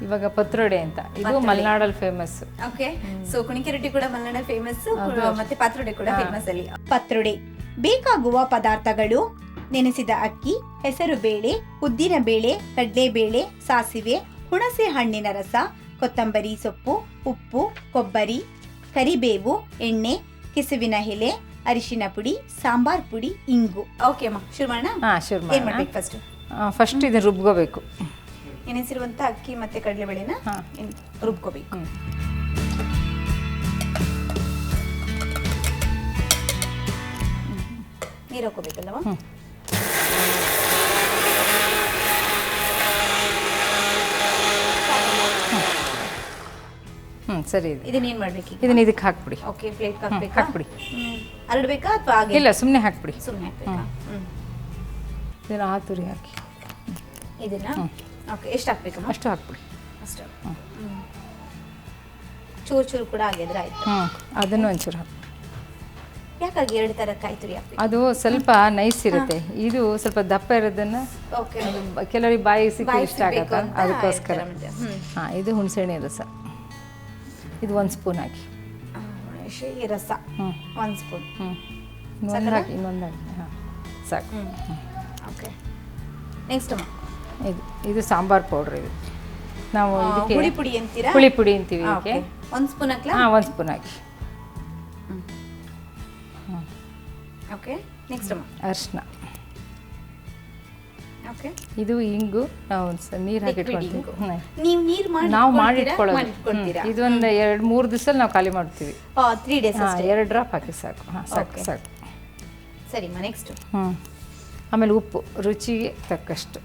ಇವಾಗ ಪತ್ರೊಡೆ ಅಂತ, ಇದು ಮಲೆನಾಡಲ್ಲಿ ಫೇಮಸ್. ಓಕೆ, ಸೊ ಕುಣಿಕೆ ರೊಟ್ಟಿ ಕೂಡ ಮಲೆನಾಡಲ್ಲಿ ಫೇಮಸ್, ಮತ್ತೆ ಪತ್ರೊಡೆ ಕೂಡ ಫೇಮಸ್ ಅಲ್ಲಿ. ಪತ್ರೊಡೆ ಬೇಕಾಗುವ ಪದಾರ್ಥಗಳು: ನೆನೆಸಿದ ಅಕ್ಕಿ, ಹೆಸರು ಬೇಳೆ, ಉದ್ದಿನ ಬೇಳೆ, ಕಡಲೆಬೇಳೆ, ಸಾಸಿವೆ, ಹುಣಸೆ ಹಣ್ಣಿನ ರಸ, ಕೊತ್ತಂಬರಿ ಸೊಪ್ಪು, ಉಪ್ಪು, ಕೊಬ್ಬರಿ, ಕರಿಬೇವು, ಎಣ್ಣೆ, ಕೆಸುವಿನ ಎಲೆ, ಅರಿಶಿನ ಪುಡಿ, ಸಾಂಬಾರ್ ಪುಡಿ, ಇಂಗು. ಓಕೆ ಅಮ್ಮ, ಶುರು ಮಾಡೋಣ. ಶುರು ಏನ್ ಮಾಡ್ಬೇಕು ಫಸ್ಟ್ ಇದನ್ನ ರುಬ್ಕೋಬೇಕು. ನೆನೆಸಿರುವಂತ ಅಕ್ಕಿ ಮತ್ತೆ ಕಡಲೆಬೇಳೆನ ರುಬ್ಕೋಬೇಕು. ನೀರು ಹಾಕೋಬೇಕಲ್ಲವ? ಸರಿ ಇದೆ. ಇದನ್ನೇನ್ ಮಾಡ್ಬೇಕು? ಇದನ್ನ ಇದಕ್ಕೆ ಹಾಕ್ಬಿಡಿ. ಓಕೆ, ಪ್ಲೇಟ್ ಹಾಕ್ಬೇಕು. ಹಾಕ್ಬಿಡಿ. ಹರಡ್ಬೇಕಾ ಅಥವಾ ಹಾಗೆ? ಇಲ್ಲ, ಸುಮ್ಮನೆ ಹಾಕ್ಬಿಡಿ. ಸುಮ್ಮನೆ ಹಾಕ್ಬೇಕಾ? ಇದನ್ನ ಆತುರಿ ಹಾಕಿ ಇದನ್ನ. ಓಕೆ, ಎಷ್ಟು ಹಾಕ್ಬೇಕಮ್ಮ? ಅಷ್ಟು ಹಾಕ್ಬಿಡಿ. ಅಷ್ಟು. ಚೂರು ಚೂರು ಕೂಡ ಆಗಿದ್ರೆ ಆಯ್ತು. ಅದನ್ನು ಒಂಚೂರು ಹಾಕಿ. ಯಾಕಾಗಿ ಎರಡು ತರ ಕಾಯ್ತುರಿ ಹಾಕ್ಬೇಕು? ಅದು ಸ್ವಲ್ಪ ನೈಸ್ ಇರುತ್ತೆ, ಇದು ಸ್ವಲ್ಪ ದಪ್ಪ ಇರೋದನ್ನ ಕೆಲವರಿಗೆ ಬಾಯಿ ಸಿಕ್ಕಿ ಇಷ್ಟ ಆಗತ್ತ, ಅದಕ್ಕೋಸ್ಕರ. ಇದು ಹುಣಸೆಹಣ್ಣೆ ರಸ, ಇದು 1 ಸ್ಪೂನ್ ಹಾಕಿ. ರಸ 1 ಸ್ಪೂನ್. ಇನ್ನೊಂದು ಹಾಕಿ. ಸಾಕು. ಓಕೆ, ನೆಕ್ಸ್ಟ್ ಇದು ಸಾಂಬಾರ್ ಪೌಡ್ರ್. ಇದು ನಾವು ಇದಕ್ಕೆ ಹುಳಿ ಪುಡಿ ಅಂತೀರಾ? ಹುಳಿ ಪುಡಿ ಅಂತೀವಿ ಇದಕ್ಕೆ. 1 ಸ್ಪೂನ್ ಹಾಕ್ಲಾ? 1 ಸ್ಪೂನ್ ಹಾಕಿ. ಓಕೆ, ನೆಕ್ಸ್ಟ್ ಅರಿಶಿನ. ಓಕೆ, ಇದು ಇಂಗು. ನಾವು ನೀರು ಹಾಕಿ ಇಟ್ಕೊಳ್ತೀವಿ. ನಾವು ಮಾಡಿ ಇಟ್ಕೊಳ್ಳೋದು. ಇದೊಂದು 2-3 ದಿವಸ ನಾವು ಖಾಲಿ ಮಾಡ್ತೀವಿ. 3 ಡೇಸ್. 2 ಡ್ರಾಪ್ ಹಾಕಿ ಸಾಕು. ಸಾಕು ಸಾಕು. ಸರಿ, ನೆಕ್ಸ್ಟ್. ಆಮೇಲೆ ಉಪ್ಪು ರುಚಿಗೆ ತಕ್ಕಷ್ಟು.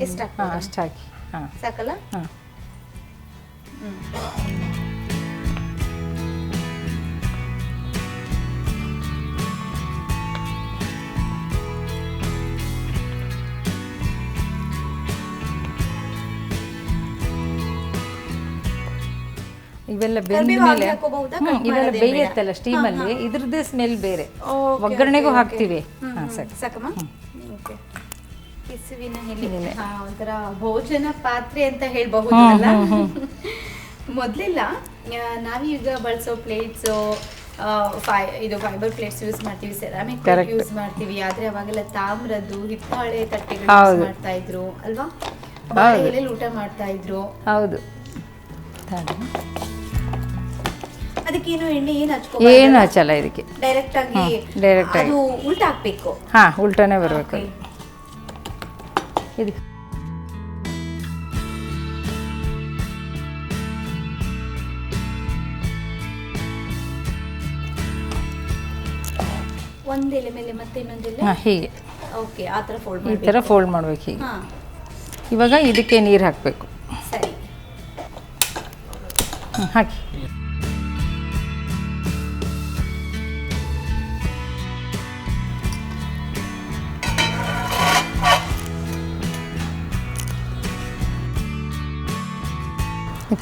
ಎಷ್ಟು? ಅಷ್ಟು ಹಾಕಿ. ಸಾಕಲ್ಲ? ಇವೆಲ್ಲ ಬೆಂದ ಮೇಲೆ ಇವೆಲ್ಲ ಬೇಯುತ್ತಲ್ಲ ಸ್ಟೀಮಲ್ಲಿ, ಇದ್ರದ್ದೇ ಸ್ಮೆಲ್ ಬೇರೆ. ಒಗ್ಗರಣೆಗೂ ಹಾಕ್ತಿವಿ. ಸಾಕಮ್ಮ? ಕೆಸುವಿನ ಎಲೆ ಒಂಥರ ಭೋಜನ ಪಾತ್ರೆ ಅಂತ ಹೇಳ್ಬಹುದು. ಮೊದಲೆಲ್ಲ ನಾವೀಗ ಬಳಸೋ ಪ್ಲೇಟ್ಸ್ ಇದು ಫೈಬರ್ ಪ್ಲೇಟ್ಸ್ ಯೂಸ್ ಮಾಡ್ತೀವಿ, ಸೆರಾಮಿಕ್ ಪ್ಲೇಟ್ ಯೂಸ್ ಮಾಡ್ತೀವಿ. ಆದ್ರೆ ಅವಾಗೆಲ್ಲ ತಾಮ್ರದ್ದು ಹಿತ್ತಾಳೆ ತಟ್ಟೆಗಳು ಯೂಸ್ ಮಾಡ್ತಾ ಇದ್ರು ಅಲ್ವಾ? ಬಾಳೆಯಲ್ಲಿ ಊಟ ಮಾಡ್ತಾ ಇದ್ರು. ಹೌದು. ಅದಕ್ಕೇನು ಎಣ್ಣೆ ಏನು ಹಚ್ಚಲ್ಲ ಇದಕ್ಕೆ. ಡೈರೆಕ್ಟ್ ಆಗಿ ಅದು ಉಲ್ಟಾ ಹಾಕ್ಬೇಕು. ಉಲ್ಟಾನೇ ಬರ್ಬೇಕು. ಇದಕ್ಕೆ ಒಂದು ಎಲೆ ಮೇಲೆ ಮತ್ತೆ ಇನ್ನೊಂದು ಎಲೆ ಹೀಗೆ. ಓಕೆ, ಆ ಥರ ಫೋಲ್ಡ್ ಈ ಥರ ಫೋಲ್ಡ್ ಮಾಡ್ಬೇಕು ಹೀಗೆ. ಇವಾಗ ಇದಕ್ಕೆ ನೀರು ಹಾಕಬೇಕು. ಸರಿ, ಹಾಕಿ.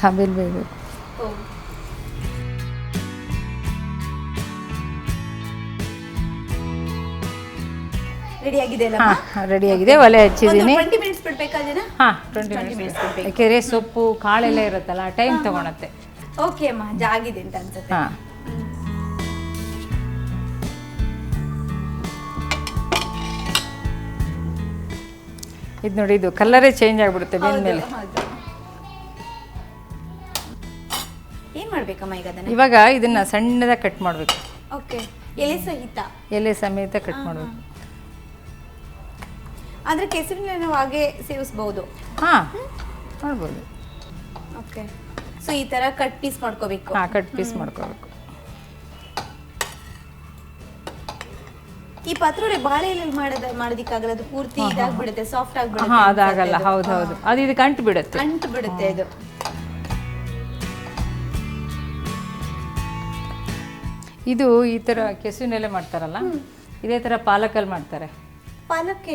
ಆಮೇಲೆ ಬೇಯಬೇಕು. ರೆಡಿ ಆಗಿದೆ ಅಲ್ಲ? ರೆಡಿ ಆಗಿದೆ. ಒಲೆ ಹಚ್ಚಿದ್ದೀನಿ. 20 ಮಿನಿಟ್ಸ್ ಬಿಡ್ಬೇಕಾದ್ರೆ? 20 ಮಿನಿಟ್ಸ್. ಯಾಕೆಂದರೆ ಸೊಪ್ಪು ಕಾಳೆಲ್ಲ ಇರುತ್ತಲ್ಲ, ಟೈಮ್ ತಗೊಳತ್ತೆ. ಓಕೆ ಅಮ್ಮ, ಜಾಗಿದೆ ಅಂತ ಅನ್ಸುತ್ತೆ. ಇದು ನೋಡಿ, ಇದು ಕಲರೇ ಚೇಂಜ್ ಆಗಿಬಿಡುತ್ತೆ ಬೆಂದ್ಮೇಲೆ. ಏನ್ ಮಾಡ್ಬೇಕಮ್ಮ ಈಗ ಅದನ್ನ? ಇವಾಗ ಇದನ್ನ ಸಣ್ಣದಾಗಿ ಕಟ್ ಮಾಡಬೇಕು. ಓಕೆ, ಎಲೆ ಸಹಿತ? ಎಲೆ ಸಮೇತ ಕಟ್ ಮಾಡಬೇಕು. ಅಂದ್ರೆ ಕೆಸರಿನ ನಾವು ಹಾಗೆ ಸೇವಿಸಬಹುದು? ಮಾಡ್ಬೋದು. ಓಕೆ, ಸೊ ಈ ತರ ಕಟ್ ಪೀಸ್ ಮಾಡ್ಕೋಬೇಕು. ಕಟ್ ಪೀಸ್ ಮಾಡ್ಕೋಬೇಕು. ಈ ಪತ್ರೊಡೆ ಬಾಳೆ ಎಲೆಯಲ್ಲಿ ಮಾಡೋದಕ್ಕಾಗಲ್ಲ, ಅದು ಪೂರ್ತಿ ಇದಾಗ್ಬಿಡುತ್ತೆ, ಸಾಫ್ಟ್ ಆಗ್ಬಿಡುತ್ತೆ. ಅದಾಗಲ್ಲ. ಹೌದು, ಅದು ಇದಕ್ಕೆ ಅಂಟು ಬಿಡುತ್ತೆ. ಇದು ಇದು ಈ ತರ ಕೆಸುವಿನೆಲೆ ಮಾಡ್ತಾರಲ್ಲ, ಇದೇ ತರ ಪಾಲಕಲ್ಲಿ ಮಾಡ್ತಾರೆ. ಪಾಲಕ್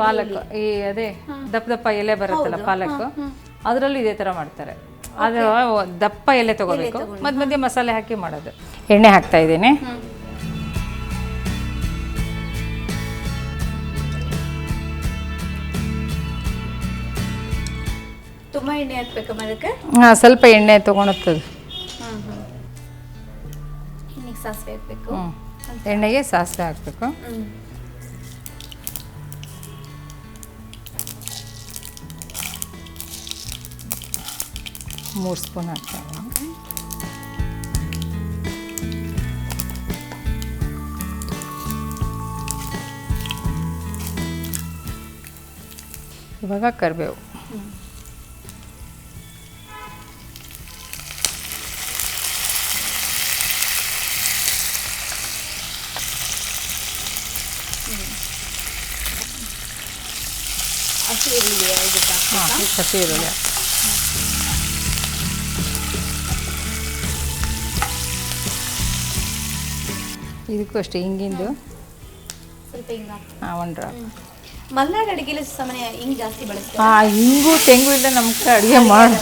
ಈ ಅದೇ ದಪ್ಪ ದಪ್ಪ ಎಲೆ ಬರುತ್ತಲ್ಲ ಪಾಲಕ್, ಅದರಲ್ಲೂ ಇದೇ ತರ ಮಾಡ್ತಾರೆ. ಅದು ದಪ್ಪ ಎಲೆ ತಗೋಬೇಕು, ಮಧ್ಯ ಮಧ್ಯೆ ಮಸಾಲೆ ಹಾಕಿ ಮಾಡೋದು. ಎಣ್ಣೆ ಹಾಕ್ತಾ ಇದ್ದೀನಿ. ತುಂಬ ಎಣ್ಣೆ ಹಾಕ್ಬೇಕಮ್ಮ ಅದಕ್ಕೆ? ಹಾಂ, ಸ್ವಲ್ಪ ಎಣ್ಣೆ ತೊಗೊಳತ್ತದು. ಎಣ್ಣೆಗೆ ಸಾಸಿವೆ ಹಾಕಬೇಕು. ಎಣ್ಣೆಗೆ ಸಾಸಿವೆ ಹಾಕಬೇಕು. 3 ಸ್ಪೂನ್ ಹಾಕ್ತಾರೆ. ಇವಾಗ ಕರಿಬೇವು. ಹಸಿ ಈರುಳ್ಳಿ ಹಸಿ ಈರುಳ್ಳಿ. ಇದಕ್ಕೂ ಅಷ್ಟೇ ಹಿಂಗಿಂದು ಸ್ವಲ್ಪ ಹಿಂಗ. ಹಾಂ, 1 ಡ್ರಾಪ್. ಮಲೆನಾಡು ಅಡುಗೆಲಿ ಸಾಮಾನ್ಯ ಹಿಂಗ್ ಜಾಸ್ತಿ ಬಳಸ್ತಾರೆ. ಹಾಂ, ಹಿಂಗು ತೆಂಗು ಇಲ್ಲ ನಮ್ಮ ಕಡೆ ಅಡುಗೆ ಮಾಡಿ,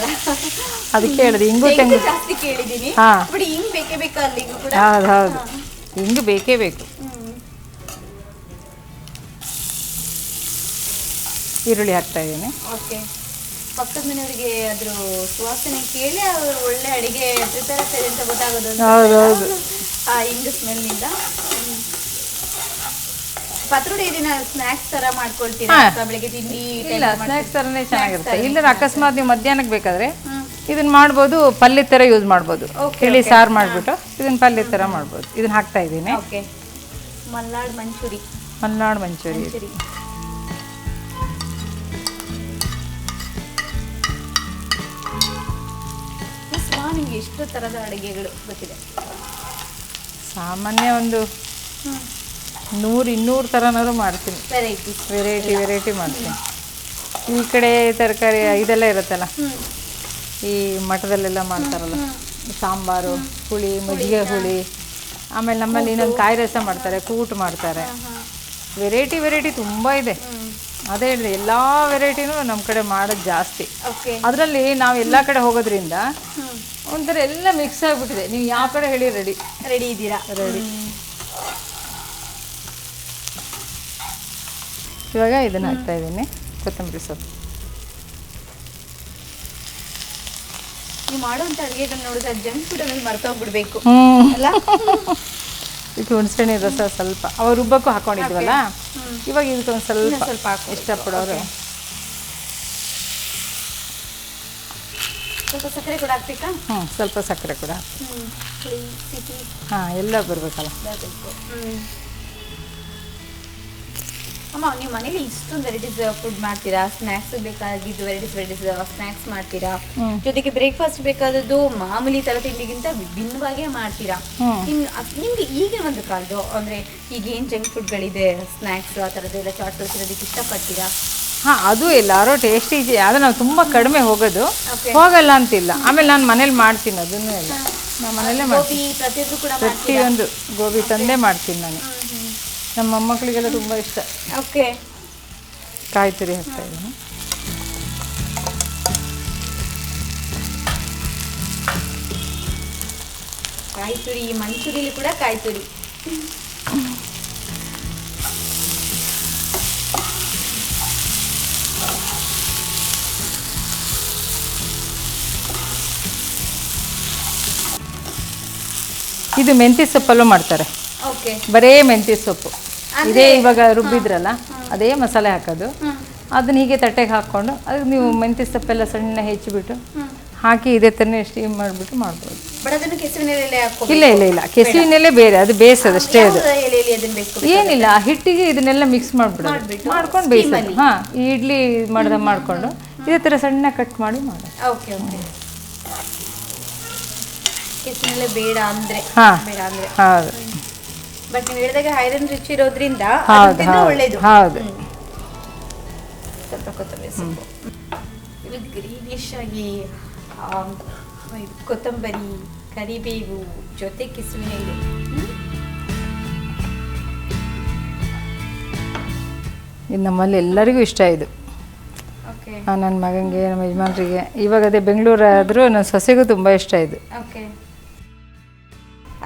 ಅದಕ್ಕೆ ಹೇಳಿದೆ ಹಿಂಗು ತೆಂಗು ಜಾಸ್ತಿ ಕೇಳಿದ್ದೀನಿ. ಹಾಂ, ಬಟ್ ಹಿಂಗ್ ಬೇಕೇ ಬೇಕಾ ಅಲ್ಲಿಗೂ ಕೂಡ? ಹೌದು, ಹಿಂಗು ಬೇಕೇ ಬೇಕು. ಈರುಳ್ಳಿ ಹಾಕ್ತಾ ಇದ್ದೀನಿ. ಓಕೆ. ಪಕ್ಕದ ಮನೆಯವರಿಗೆ ಅದ್ರ ಸುವಾಸನೆ ಕೇಳಿ ಅವರು ಒಳ್ಳೆ ಅಡಿಗೆ ಪ್ರಿಪೇರ್ ಆಗ್ತದೆ ಅಂತ ಗೊತ್ತಾಗೋದು. ಹೌದೌದು. ಆ ಹಿಂಗ ಸ್ಮೆಲ್ನಿಂದ. ಪತ್ರೊಡೆ ದಿನ ಸ್ನ್ಯಾಕ್ಸ್ ತರ ಮಾಡ್ಕೊಳ್ತೀರಾ? ಬೆಳಿಗ್ಗೆ ತಿಂಡಿ ಇಲ್ಲ, ಸ್ನ್ಯಾಕ್ಸ್ ಥರನೇ ಚೆನ್ನಾಗಿರುತ್ತೆ. ಇಲ್ಲ ಅಕಸ್ಮಾತ್ ನೀವು ಮಧ್ಯಾಹ್ನಕ್ಕೆ ಬೇಕಾದ್ರೆ ಇದನ್ನ ಮಾಡ್ಬೋದು, ಪಲ್ಯ ಥರ ಯೂಸ್ ಮಾಡ್ಬೋದು. ತಿಳಿ ಸಾರು ಮಾಡಿಬಿಟ್ಟು ಇದನ್ನ ಪಲ್ಯ ಥರ ಮಾಡ್ಬೋದು. ಇದನ್ನ ಹಾಕ್ತಾ ಇದ್ದೀನಿ. ಓಕೆ. ಮಲ್ನಾಡ್ ಮಂಚೂರಿ. ಮಲ್ನಾಡ್ ಮಂಚೂರಿ. ನಿಮಗೆ ಎಷ್ಟು ಥರದ ಅಡುಗೆಗಳು ಗೊತ್ತಿದೆ? ಸಾಮಾನ್ಯ ಒಂದು 100-200 ಥರನಾದ್ರು ಮಾಡ್ತೀನಿ. ವೆರೈಟಿ ಮಾಡ್ತೀನಿ. ಈ ಕಡೆ ತರಕಾರಿ ಇದೆಲ್ಲ ಇರುತ್ತಲ್ಲ, ಈ ಮಠದಲ್ಲೆಲ್ಲ ಮಾಡ್ತಾರಲ್ಲ, ಸಾಂಬಾರು, ಹುಳಿ, ಮಜ್ಜಿಗೆ ಹುಳಿ, ಆಮೇಲೆ ನಮ್ಮಲ್ಲಿ ಇನ್ನೊಂದು ಕಾಯಿ ರಸ ಮಾಡ್ತಾರೆ, ಕೂಟು ಮಾಡ್ತಾರೆ. ವೆರೈಟಿ ತುಂಬ ಇದೆ. ಅದೇ ಹೇಳಿದೆ, ಎಲ್ಲ ವೆರೈಟಿನೂ ನಮ್ಮ ಕಡೆ ಮಾಡೋದು ಜಾಸ್ತಿ. ಅದರಲ್ಲಿ ನಾವು ಎಲ್ಲ ಕಡೆ ಹೋಗೋದ್ರಿಂದ ಒಂಥರ ಎಲ್ಲ ಮಿಕ್ಸ್ ಆಗಿಬಿಟ್ಟಿದೆ. ನೀವು ಯಾವ ಕಡೆ ಹೇಳಿ ರೆಡಿ ಇದ್ದೀರಾ. ಇವಾಗ ಇದನ್ನು ಹಾಕ್ತಾ ಇದ್ದೀನಿ, ಕೊತ್ತಂಬರಿ ಸೊಪ್ಪು. ನೀವು ಮಾಡುವಂಥ ಅಡುಗೆಗಳನ್ನ ನೋಡಿದ್ರೆ ಜಂಕ್ ಫುಡ್ ಆಮೇಲೆ ಮರ್ತೋಗ್ಬಿಡ್ಬೇಕು ಅಲ್ಲ? ಇದಕ್ಕೆ ಹುಣಸೆಹಣ್ಣಿನ ರಸ ಸ್ವಲ್ಪ ಅವ್ರು ರುಬ್ಬಕ್ಕೂ ಹಾಕೊಂಡಿದ್ವಲ್ಲ, ಇವಾಗ ಇದಕ್ಕೆ ಒಂದು ಸ್ವಲ್ಪ ಇಷ್ಟಪಡೋರು. ಸ್ವಲ್ಪ ಸಕ್ಕರೆ ಕೂಡ ಹಾಕ್ಬೇಕಾ? ಸ್ವಲ್ಪ ಸಕ್ಕರೆ ಕೂಡ. ಹಾಂ, ಎಲ್ಲ ಬರಬೇಕಲ್ಲ. ಅಮ್ಮ, ನೀವು ಮನೇಲಿ ಇಷ್ಟೊಂದು ವೆರೈಟೀಸ್ ಫುಡ್ ಮಾಡ್ತೀರಾ? ಸ್ನ್ಯಾಕ್ಸ್ ಬೇಕಾಗಿದ್ದು ವೆರೈಟೀಸ್ ಸ್ನ್ಯಾಕ್ಸ್ ಮಾಡ್ತೀರಾ, ಜೊತೆಗೆ ಬ್ರೇಕ್ಫಾಸ್ಟ್ ಬೇಕಾದದ್ದು ಮಾಮೂಲಿ ತರ ತಿಂಡಿಗಿಂತ ವಿಭಿನ್ನವಾಗೇ ಮಾಡ್ತೀರಾ. ನಿಮ್ಗೆ ಈಗ ಒಂದು ಕಾಲದ್ದು ಅಂದ್ರೆ ಈಗ ಏನ್ ಜಂಕ್ ಫುಡ್ಗಳಿದೆ, ಸ್ನ್ಯಾಕ್ಸ್ ಆ ಥರದ್ದೆಲ್ಲ ಚಾಟ್ಸ್ ಇರೋದಕ್ಕೆ ಇಷ್ಟಪಡ್ತೀರಾ? ಹಾಂ, ಅದು ಎಲ್ಲರೂ ಟೇಸ್ಟಿ ಇದೆ. ಆದರೆ ನಾವು ತುಂಬ ಕಡಿಮೆ ಹೋಗೋದು, ಹೋಗಲ್ಲ ಅಂತಿಲ್ಲ. ಆಮೇಲೆ ನಾನು ಮನೇಲಿ ಮಾಡ್ತೀನಿ, ಅದನ್ನು ಎಲ್ಲ ನಾನು ಮನೇಲೇ ಮಾಡ್ತೀನಿ. ಪ್ರತಿಯೊಂದು ಗೋಬಿ ತಂದೆ ಮಾಡ್ತೀನಿ ನಾನು. ನಮ್ಮ ಮೊಮ್ಮಕ್ಕಳಿಗೆಲ್ಲ ತುಂಬ ಇಷ್ಟ. ಓಕೆ. ಕಾಯಿ ತುರಿ ಹಾಕ್ತಾ ಇದ್ದೀನಿ. ಕಾಯಿ ತುರಿ, ಮಂಚೂರಿಲಿ ಕೂಡ ಕಾಯಿ ತುರಿ. ಇದು ಮೆಂತ್ಯ ಸೊಪ್ಪಲ್ಲೂ ಮಾಡ್ತಾರೆ. ಬರೇ ಮೆಂತ್ಯ ಸೊಪ್ಪು ಇದೇ ಇವಾಗ ರುಬ್ಬಿದ್ರಲ್ಲ, ಅದೇ ಮಸಾಲೆ ಹಾಕೋದು. ಅದನ್ನ ಹೀಗೆ ತಟ್ಟೆಗೆ ಹಾಕ್ಕೊಂಡು ಅದಕ್ಕೆ ನೀವು ಮೆಂತ್ಯ ಸೊಪ್ಪೆಲ್ಲ ಸಣ್ಣ ಹೆಚ್ಚಿಬಿಟ್ಟು ಹಾಕಿ ಇದೇ ಥರನೇ ಸ್ಟೀಮ್ ಮಾಡಿಬಿಟ್ಟು ಮಾಡ್ಬೋದು. ಇಲ್ಲ, ಕೆಸುವಿನೆಲೆ ಬೇರೆ, ಅದು ಬೇಯಿಸೋದಷ್ಟೇ. ಅದು ಏನಿಲ್ಲ, ಹಿಟ್ಟಿಗೆ ಇದನ್ನೆಲ್ಲ ಮಿಕ್ಸ್ ಮಾಡಿಬಿಡೋದು, ಮಾಡ್ಕೊಂಡು ಬೇಯಿಸೋದು. ಹಾಂ, ಈ ಇಡ್ಲಿ ಮಾಡ್ದಂಗೆ ಮಾಡಿಕೊಂಡು ಇದೇ ಥರ ಸಣ್ಣ ಕಟ್ ಮಾಡಿ ಮಾಡೋದು. ಕೆಸುವಿನೆಲೆ ಬೇಡ ಅಂದ್ರೆ ಹೌದು. ಬಟ್ ನೀವು ಹೇಳಿದಾಗ ಐರನ್ ರಿಚ್ ಇರೋದ್ರಿಂದ ಒಳ್ಳೇದು. ಹೌದು. ಸ್ವಲ್ಪ ಕೊತ್ತಂಬರಿ ಸೊಪ್ಪು, ಇದು ಗ್ರೀನಿಶ್ ಆಗಿ ಕೊತ್ತಂಬರಿ, ಕರಿಬೇವು ಜೊತೆ ಕೆಸುವಿನ ಇದೆ. ಇದು ನಮ್ಮಲ್ಲಿ ಎಲ್ಲರಿಗೂ ಇಷ್ಟ. ಇದು ನನ್ನ ಮಗನಿಗೆ, ನಮ್ಮ ಯಜಮಾನ್ರಿಗೆ, ಇವಾಗ ಅದೇ ಬೆಂಗಳೂರು ಆದರೂ ನನ್ನ ಸೊಸೆಗೂ ತುಂಬ ಇಷ್ಟ. ಇದು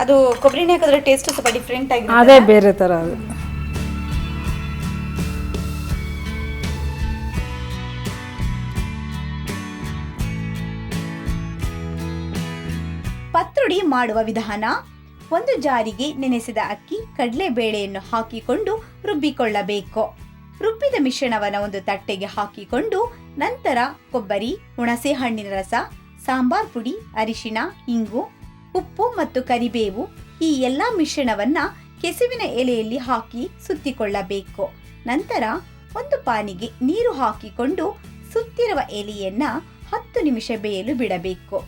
ಅದು ಕೊಬ್ಬರಿ ಎಣ್ಣೆ ಹಾಕಿದ್ರೆ ಟೇಸ್ಟ್ ಸ್ವಲ್ಪ ಡಿಫ್ರೆಂಟ್ ಆಗಿ, ಅದೇ ಬೇರೆ ಥರ. ಅದು ಪತ್ರೊಡೆ ಮಾಡುವ ವಿಧಾನ: ಒಂದು ಜಾರಿಗೆ ನೆನೆಸಿದ ಅಕ್ಕಿ, ಕಡಲೆಬೇಳೆಯನ್ನು ಹಾಕಿಕೊಂಡು ರುಬ್ಬಿಕೊಳ್ಳಬೇಕು. ರುಬ್ಬಿದ ಮಿಶ್ರಣವನ್ನು ಒಂದು ತಟ್ಟೆಗೆ ಹಾಕಿಕೊಂಡು ನಂತರ ಕೊಬ್ಬರಿ, ಹುಣಸೆ ಹಣ್ಣಿನ ರಸ, ಸಾಂಬಾರ್ ಪುಡಿ, ಅರಿಶಿಣ, ಇಂಗು, ಉಪ್ಪು ಮತ್ತು ಕರಿಬೇವು ಈ ಎಲ್ಲ ಮಿಶ್ರಣವನ್ನ ಕೆಸುವಿನ ಎಲೆಯಲ್ಲಿ ಹಾಕಿ ಸುತ್ತಿಕೊಳ್ಳಬೇಕು. ನಂತರ ಒಂದು ಪಾನಿಗೆ ನೀರು ಹಾಕಿಕೊಂಡು ಸುತ್ತಿರುವ ಎಲೆಯನ್ನ 10 ನಿಮಿಷ ಬೇಯಲು ಬಿಡಬೇಕು.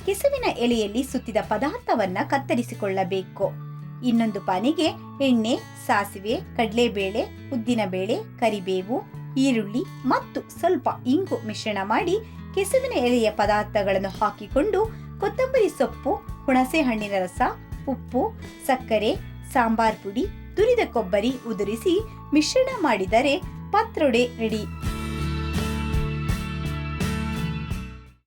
ಕೆಸುವಿನ ಎಲೆಯಲ್ಲಿ ಸುತ್ತಿದ ಪದಾರ್ಥವನ್ನ ಕತ್ತರಿಸಿಕೊಳ್ಳಬೇಕು. ಇನ್ನೊಂದು ಪಾನಿಗೆ ಎಣ್ಣೆ, ಸಾಸಿವೆ, ಕಡಲೆಬೇಳೆ, ಉದ್ದಿನಬೇಳೆ, ಕರಿಬೇವು, ಈರುಳ್ಳಿ ಮತ್ತು ಸ್ವಲ್ಪ ಇಂಗು ಮಿಶ್ರಣ ಮಾಡಿ ಕೆಸುವಿನ ಎಲೆಯ ಪದಾರ್ಥಗಳನ್ನು ಹಾಕಿಕೊಂಡು ಕೊತ್ತಂಬರಿ ಸೊಪ್ಪು, ಹುಣಸೆ ಹಣ್ಣಿನ ರಸ, ಉಪ್ಪು, ಸಕ್ಕರೆ, ಸಾಂಬಾರ್ ಪುಡಿ, ತುರಿದ ಕೊಬ್ಬರಿ ಉದುರಿಸಿ ಮಿಶ್ರಣ ಮಾಡಿದರೆ ಪತ್ರೊಡೆ ರೆಡಿ.